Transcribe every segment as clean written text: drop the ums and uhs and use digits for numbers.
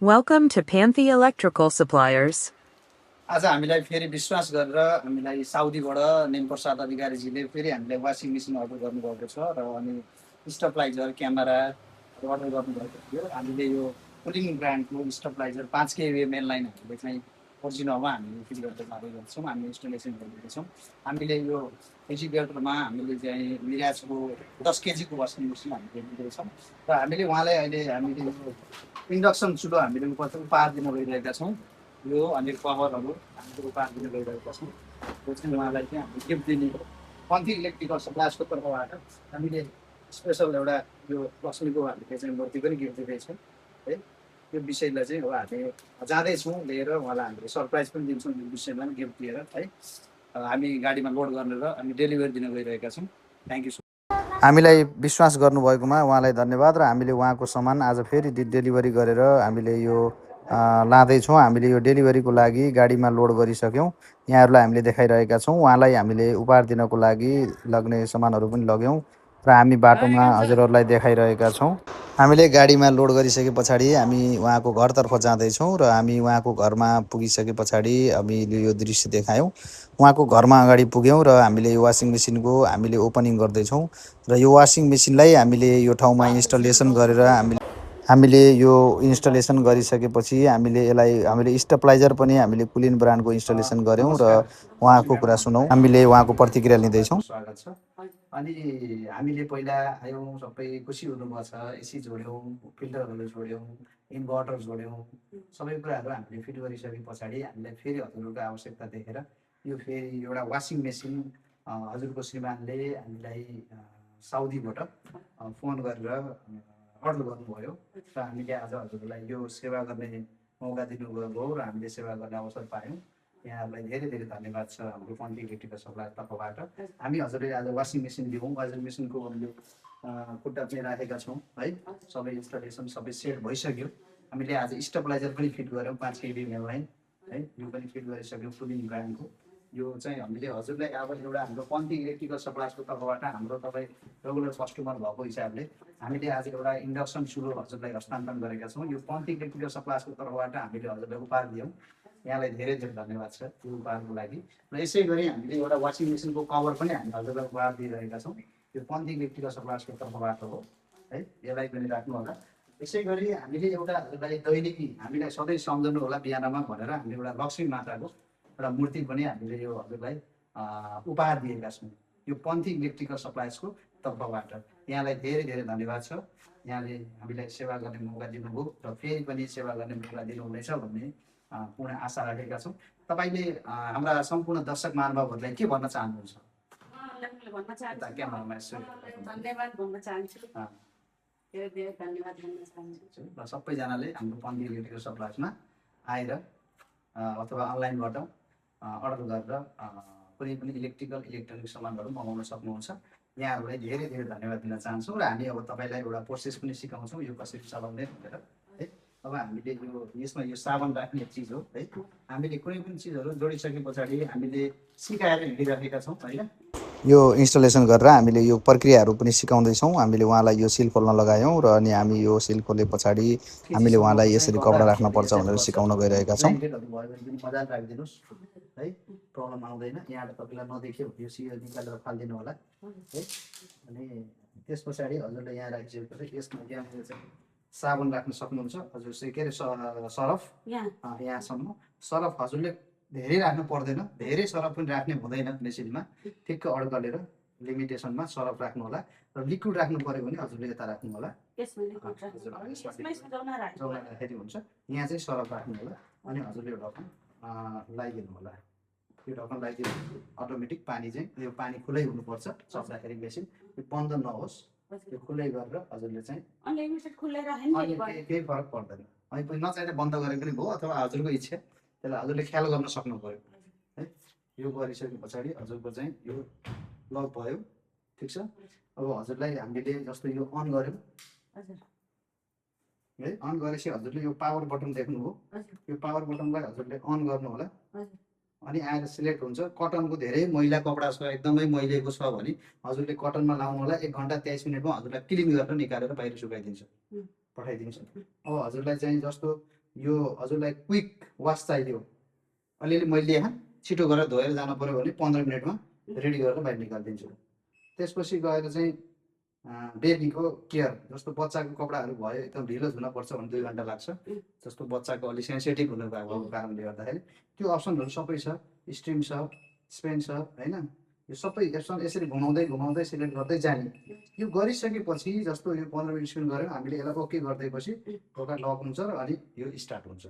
Welcome to Panthy Electrical Suppliers. आज हामीलाई फेरि विश्वास गरेर हामीलाई साउदीबाट नेमप्रसाद अधिकारीजीले फेरि हामीलाई वासिङ मेसिन अर्डर गर्नुभएको छ र अनि स्टेबलाइजर क्यामेरा अर्डर गर्नुभएको थियो। हामीले यो कुलिङ ब्रान्डको स्टेबलाइजर 5 केबी मेन लाइन हामीले चाहिँ ओरिजिनलमा हामीले फिट गर्दै लागेका छौँ। हामी इन्स्टलेसन गरेका छौँ। हामीले यो रेफ्रिजरेटरमा हामीले चाहिँ मिराजको 10 केजीको वासिङ मेसिन हामीले दिँदैछौँ र हामीले उहाँलाई अहिले हामीले यो इन्डक्सन चुलो हामीले उपहार दिन गइरहेका छौँ। यो अनि कभरहरू हामीले उपहार दिन गइरहेका छौँ। त्यो चाहिँ उहाँलाई चाहिँ हामीले गिफ्ट दिने पन्थी इलेक्ट्रिकल सप्लायर्सको तर्फबाट हामीले स्पेसल एउटा यो लक्ष्मीको हामीले चाहिँ मूर्ति पनि गिफ्ट दिँदैछौँ है। यो विषयलाई चाहिँ अब हामी जाँदैछौँ लिएर उहाँलाई हामीले सरप्राइज पनि दिन्छौँ यो विषयमा पनि गिफ्ट दिएर है। हामी गाडीमा लोड गर्ने र हामी डेलिभरी दिन गइरहेका छौँ। Thank you. हामीलाई विश्वास गर्नुभएकोमा उहाँलाई धन्यवाद र हामीले उहाँको सामान आज फेरि डेलिभरी गरेर हामीले यो लाँदैछौँ। हामीले यो डेलिभरीको लागि गाडीमा लोड गरिसक्यौँ। यहाँहरूलाई हामीले देखाइरहेका छौँ। उहाँलाई हामीले उपहार दिनको लागि लग्ने सामानहरू पनि लग्यौँ र हामी बाटोमा हजुरहरूलाई देखाइरहेका छौँ। हामीले गाडीमा लोड गरिसके पछाडि हामी उहाँको घरतर्फ जाँदैछौँ र हामी उहाँको घरमा पुगिसके पछाडि हामीले यो दृश्य देखायौँ। उहाँको घरमा अगाडि पुग्यौँ र हामीले यो वासिङ मेसिनको हामीले ओपनिङ गर्दैछौँ र यो वासिङ मेसिनलाई हामीले यो ठाउँमा इन्स्टलेसन गरेर हामीले यो इन्स्टलेसन गरिसकेपछि हामीले स्टेबलाइजर पनि हामीले कुलिन ब्रान्डको इन्स्टलेसन गऱ्यौँ र उहाँको कुरा सुनौँ। हामीले उहाँको प्रतिक्रिया लिँदैछौँ। स्वागत छ। अनि हामीले पहिला आयौँ, सबै खुसी हुनुभएको छ। एसी जोड्यौँ, फिल्टरहरू जोड्यौँ, इन्भर्टर जोड्यौँ, सबै कुराहरू हामीले फिट गरिसके पछाडि हामीलाई फेरि हजुरहरूको आवश्यकता देखेर यो फेरि एउटा वासिङ मेसिन हजुरको श्रीमानले हामीलाई साउदीबाट फोन गरेर अर्डर गर्नुभयो र हामीले आज हजुरलाई यो सेवा गर्ने मौका दिनुभयो र हामीले सेवा गर्ने अवसर पायौँ। यहाँहरूलाई धेरै धेरै धन्यवाद छ हाम्रो पन्थी इलेक्ट्रिकल सप्लायर तर्फबाट। हामी हजुरले आज वासिङ मेसिन दियौँ। वासिङ मेसिनको हामीले खुट्टा चाहिँ राखेका छौँ है। सबै इन्स्टलेसन सबै सेट भइसक्यो। हामीले आज स्टेबलाइजर पनि फिट गऱ्यौँ 5 केबी मेन लाइन है। यो पनि फिट गरिसक्यौँ कुलिङ ब्रान्डको। यो चाहिँ हामीले हजुरलाई अब एउटा हाम्रो पन्थी इलेक्ट्रिकल सप्लायर्सको तर्फबाट हाम्रो तपाईँ रेगुलर कस्टमर भएको हिसाबले हामीले आज एउटा इन्डक्सन चुलो हजुरलाई हस्तान्तरण गरेका छौँ। यो पन्थी इलेक्ट्रिकल सप्लायर्सको तर्फबाट हामीले हजुरलाई उपहार दियौँ। यहाँलाई धेरै धेरै धन्यवाद छ यो उपहारको लागि। र यसै गरी हामीले एउटा वासिङ मेसिनको कभर पनि हामी हजुरलाई उपहार दिइरहेका छौँ। यो पन्थी इलेक्ट्रिकल सप्लायर्सको तर्फबाट हो है। यसलाई पनि राख्नु होला। यसै गरी हामीले एउटा हजुरलाई दैनिकी हामीलाई सधैँ सम्झनु होला बिहानमा भनेर हामीले एउटा लक्ष्मी माताको एउटा मूर्ति पनि हामीले यो हजुरलाई उपहार दिएका छौँ यो पन्थी इलेक्ट्रिकल सप्लायर्सको तर्फबाट। यहाँलाई धेरै धेरै धन्यवाद छ। यहाँले हामीलाई सेवा गर्ने मौका दिनुभयो र फेरि पनि सेवा गर्ने मौका दिनुहुनेछ भन्ने पूर्ण आशा राखेका छौँ। तपाईँले हाम्रा सम्पूर्ण दर्शक महानुभावहरूलाई के भन्न चाहनुहुन्छ? धन्यवाद भन्न चाहन्छु। धेरै धेरै धन्यवाद भन्न चाहन्छु र सबैजनाले हाम्रो पन्थी इलेक्ट्रिकल सप्लायर्समा आएर अथवा अनलाइनबाट अर्डर गरेर कुनै पनि इलेक्ट्रोनिक सामानहरू मगाउन सक्नुहुन्छ। यहाँहरूलाई धेरै धेरै धन्यवाद दिन चाहन्छौँ र हामी अब तपाईँलाई एउटा प्रोसेस पनि सिकाउँछौँ यो कसरी चलाउने भनेर है। अब हामीले यसमा यो साबुन राख्ने चिज हो है। हामीले कुनै पनि चिजहरू जोडिसके पछाडि हामीले सिकाएर हिँडिराखेका छौँ होइन। यो इन्स्टलेसन गरेर हामीले यो प्रक्रियाहरू पनि सिकाउँदैछौँ। हामीले उहाँलाई यो सिल खोल्न लगायौँ र अनि हामी यो सिल खोले पछाडि हामीले उहाँलाई यसरी कपडा राख्नुपर्छ भनेर सिकाउन गइरहेका छौँ। मजाले राखिदिनुहोस् है, प्रब्लम आउँदैन। यहाँबाट तपाईँलाई नदेखियो यो सियो निकालेर फालिदिनु होला है। अनि त्यस पछाडि हजुरले यहाँ राखिसकेपछि यसमा यहाँनिर चाहिँ साबुन राख्न सक्नुहुन्छ हजुर। के अरे सरफ यहाँसम्म सरफ हजुरले धेरै राख्नु पर्दैन। धेरै सरफ पनि राख्ने हुँदैन मेसिनमा। ठिक्क अड्कलेर लिमिटेसनमा सरफ राख्नु होला र लिक्विड राख्नु पऱ्यो भने हजुरले यता राख्नु होला। राखेको हुन्छ। यहाँ चाहिँ सरफ राख्नु होला अनि हजुरले यो ढक्कन लगाइदिनु होला। यो ढक्कन लगाइदिनु अटोमेटिक पानी चाहिँ यो पानी खुलै हुनुपर्छ चल्दाखेरि मेसिन। यो बन्द नहोस्, यो खुलै गरेर हजुरले चाहिँ केही फरक पर्दैन। अनि पनि नचाहिँदा बन्द गरेको पनि भयो अथवा हजुरको इच्छा, त्यसलाई हजुरले ख्याल गर्न सक्नु पऱ्यो है। यो गरिसके पछाडि हजुरको चाहिँ यो लक भयो। ठिक छ। अब हजुरलाई हामीले जस्तो यो अन गऱ्यौँ है। अन गरेपछि हजुरले यो पावर बटन देख्नुभयो। यो पावर बटनलाई हजुरले अन गर्नु होला अनि आएर सिलेक्ट हुन्छ। कटनको धेरै मैला कपडा छ, एकदमै मैलेको छ भने हजुरले कटनमा लाउनु होला। 1 घन्टा 23 मिनटमा हजुरलाई क्लिन गरेर निकालेर बाहिर सुकाइदिन्छ, पठाइदिन्छ। अब हजुरलाई चाहिँ जस्तो यो हजुरलाई क्विक वास चाहियो अलिअलि मैले यहाँ छिटो गरेर धोएर जानु पऱ्यो भने 15 मिनटमा रेडी गरेर बाहिर निकालिदिन्छु। त्यसपछि गएर चाहिँ बेबीको केयर जस्तो बच्चाको कपडाहरू भयो एकदम ढिलो धुनुपर्छ भने 2 घन्टा लाग्छ। जस्तो बच्चाको अलिक सेन्सिटिभ हुनु भएको कारणले गर्दाखेरि त्यो अप्सनहरू सबै छ, स्ट्रिम छ, स्पेन छ होइन। यो सबै एप्सन यसरी घुमाउँदै घुमाउँदै सिलेक्ट गर्दै जाने। यो गरिसकेपछि जस्तो यो 15 मिनट स्पेन्ड गऱ्यो हामीले यसलाई ओके गरिदिएपछि ढोका लक हुन्छ र अनि यो स्टार्ट हुन्छ।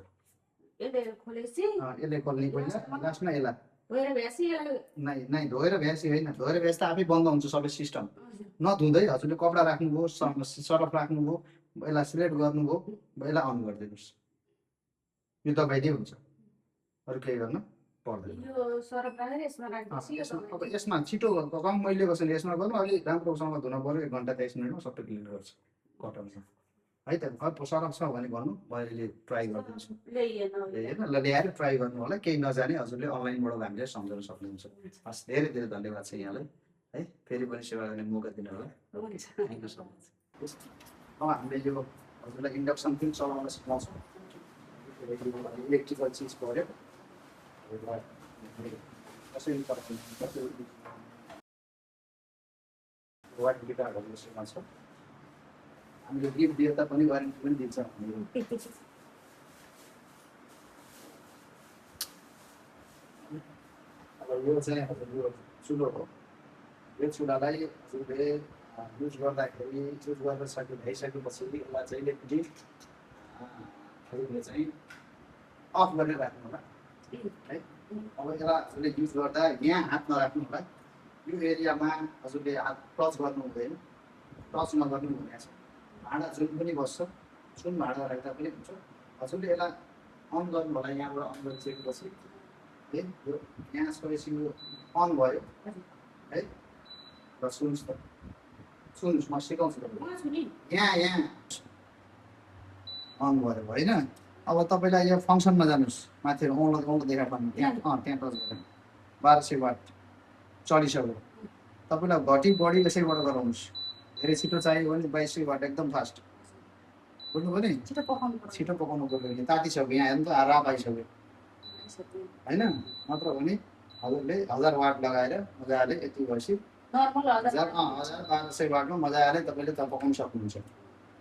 यसले खोलेपछि यसले खोल्ने पहिला लास्टमा यसलाई धोएर भ्यासी यसलाई नै धोएर भ्यासी होइन, धोएर भ्यास त आफै बन्द हुन्छ सबै सिस्टम। नधुँदै हजुरले कपडा राख्नुभयो, सरफ राख्नुभयो, यसलाई सिलेक्ट गर्नुभयो, यसलाई अन गरिदिनुहोस्, यो दबाइदिए हुन्छ, अरू केही गर्न पर्दैन। यो सरफ राखेर यसमा राख्दैछु अब यसमा छिटो कम मैले कसैले यसमा गर्नु अलिक राम्रोसँग धुन पऱ्यो 1 घन्टा 23 मिनटमा सबै क्लिन गर्छ कटनमा है त। अब सरफ छ भने भन्नु म अहिले ट्राई गरिदिन्छु। होइन ल ल्याएर ट्राई गर्नु होला, केही नजाने हजुरले अनलाइनबाट हामीले सम्झाउन सक्नुहुन्छ। हस् धेरै धेरै धन्यवाद छ यहाँलाई है, फेरि पनि सेवा गर्ने मौका दिनु होला। Thank you so much. अब हामीले यो हजुरलाई इन्डक्सन पनि चलाउन सिकाउँछौँ। इलेक्ट्रिकल चिज पऱ्यो कसरी वाट गिटारहरू सिकाउँछौँ। हामीले गिफ्ट दिँदा पनि वारेन्टी पनि दिन्छ हामीले। अब यो चाहिँ हजुर यो चुलो हो, यो चुलालाई हजुरले युज गर्दाखेरि युज गर्न भइसकेपछि यसलाई चाहिँ इलेक्ट्रिक हजुरले चाहिँ अफ गरेर राख्नु होला है। अब यसलाई हजुरले युज गर्दा यहाँ हात नराख्नु होला, यो एरियामा हजुरले हात टच गर्नु हुँदैन, टच नगर्नु हुने छ। भाँडा जुन पनि बस्छ, जुन भाँडा राख्दा पनि हुन्छ। हजुरले यसलाई अन गर्नु होला, यहाँबाट अन गरिसकेपछि है यो यहाँ सकेपछि यो अन भयो है। र सुन्नुहोस् त, सुन्नुहोस् म सिकाउँछु तपाईँलाई। यहाँ यहाँ अन भयो होइन। अब तपाईँलाई यो फङ्सनमा जानुहोस्, माथि औँलो देखाएको त्यहाँ त्यहाँ टच गरेर 1200 वाट चलिसक्यो। तपाईँलाई घटी बढी यसैबाट गराउनुहोस्, धेरै छिटो चाहियो भने 2200 वाट एकदम फास्ट। बुझ्नुभयो नि, छिटो पकाउनु पऱ्यो। तातिसक्यो यहाँ हेर्नु त, राप आइसक्यो होइन। नत्र भने हजुरले 1000 वाट लगाएर मजाले यति भएपछि 1200 वाटमा मजाले तपाईँले त पकाउनु सक्नुहुन्छ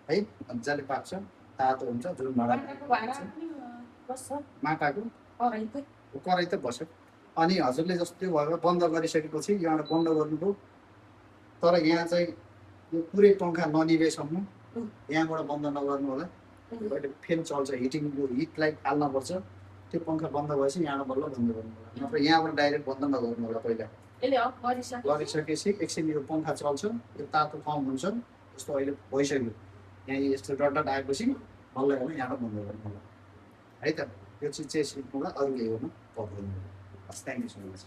है। मजाले पाक्छ, तातो हुन्छ। जुन माटाको कराई त बस्यो। अनि हजुरले जस्तो त्यो भयो बन्द गरिसकेपछि यहाँबाट बन्द गर्नुभयो, तर यहाँ चाहिँ यो पुरै पङ्खा ननिभेसम्म यहाँबाट बन्द नगर्नु होला। अहिले फेन चल्छ, हिटिङको हिटलाई हाल्नुपर्छ। त्यो पङ्खा बन्द भएपछि यहाँबाट बल्ल बन्द गर्नु होला, नत्र यहाँबाट डाइरेक्ट बन्द नगर्नु होला। पहिला गरिसकेपछि एकछिन यो पङ्खा चल्छ, यो तातो कम हुन्छ। जस्तो अहिले भइसक्यो, यहाँ यस्तो डट डट आएपछि बल्ल यहाँबाट बन्द गर्नु होला है त। यो चिज चाहिँ सिक्नुलाई अरू केही गर्नु पर्दैन। हस्, थ्याङ्क यू सो मच।